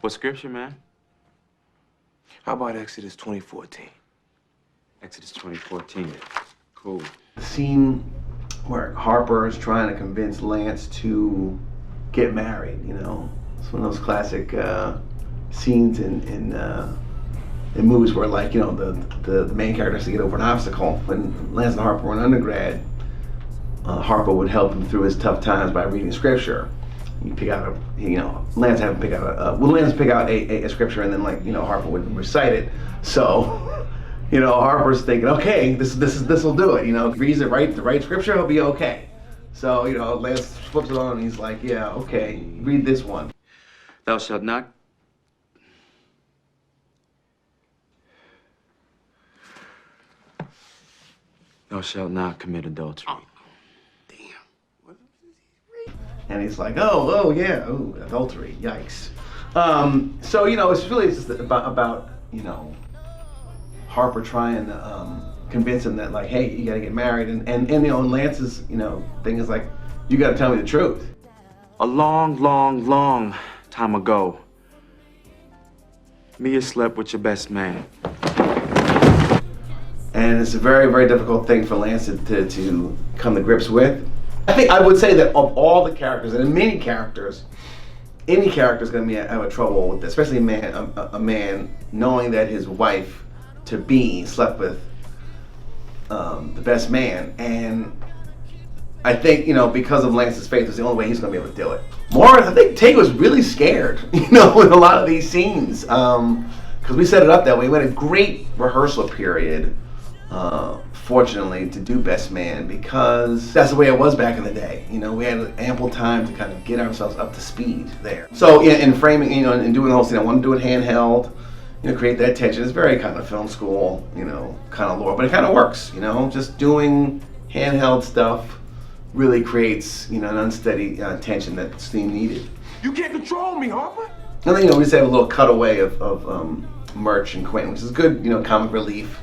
What scripture, man? How about Exodus 20:14? Exodus 20:14. Cool. The scene where Harper is trying to convince Lance to get married, you know. It's one of those classic scenes in movies where, like, you know, the main character has to get over an obstacle. When Lance and Harper were in undergrad, Harper would help him through his tough times by reading scripture. You pick out Lance had to pick out Lance pick out a scripture, and then, like, you know, Harper would recite it. So, you know, Harper's thinking, okay, this will do it. You know, if he reads the right scripture, he'll be okay. So, you know, Lance flips it on, and he's like, yeah, okay, read this one. Thou shalt not. Thou shalt not commit adultery. Oh, damn. And he's like, oh yeah, ooh, adultery, yikes. So, you know, it's really just about you know, Harper trying to convince him that, like, hey, you gotta get married, and you know, and Lance's, you know, thing is like, you gotta tell me the truth. A long time ago, Mia slept with your best man. And it's a very, very difficult thing for Lance to come to grips with. I think I would say that of all the characters, and many characters, any character is going to have trouble with this, especially a man knowing that his wife to be slept with the best man. And I think, you know, because of Lance's faith, it's the only way he's going to be able to do it. Morris, I think Tate was really scared, you know, in a lot of these scenes, because we set it up that way. We had a great rehearsal period, fortunately, to do Best Man, because that's the way it was back in the day. You know, we had ample time to kind of get ourselves up to speed there. So in framing, you know, and doing the whole scene, I want to do it handheld, you know, create that tension. It's very kind of film school, you know, kind of lore, but it kind of works, you know, just doing handheld stuff really creates, you know, an unsteady tension that the scene needed. You can't control me, Harper. And then, you know, we just have a little cutaway of Murch and Quentin, which is good, you know, comic relief.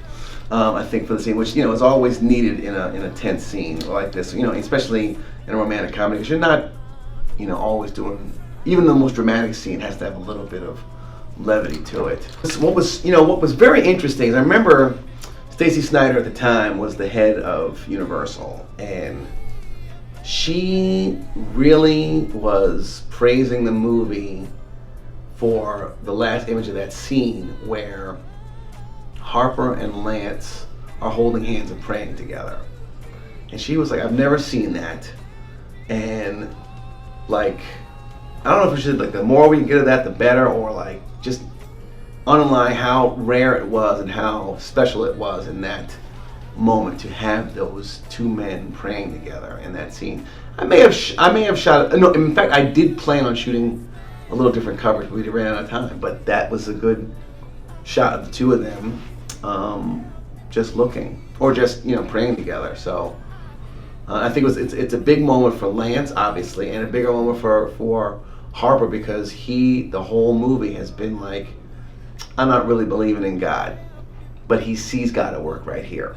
I think, for the scene, which, you know, is always needed in a tense scene like this, you know, especially in a romantic comedy, because you're not, you know, always doing, even the most dramatic scene has to have a little bit of levity to it. What was very interesting is I remember Stacey Snider at the time was the head of Universal, and she really was praising the movie for the last image of that scene where Harper and Lance are holding hands and praying together. And she was like, I've never seen that. And, like, I don't know if we should, like, the more we can get of that, the better, or, like, just underline how rare it was and how special it was in that moment to have those two men praying together in that scene. I may have shot it. No, in fact, I did plan on shooting a little different coverage, but we ran out of time. But that was a good shot of the two of them just looking, or just, you know, praying together. So I think it's a big moment for Lance, obviously, and a bigger moment for Harper, because the whole movie has been like, I'm not really believing in God, but he sees God at work right here.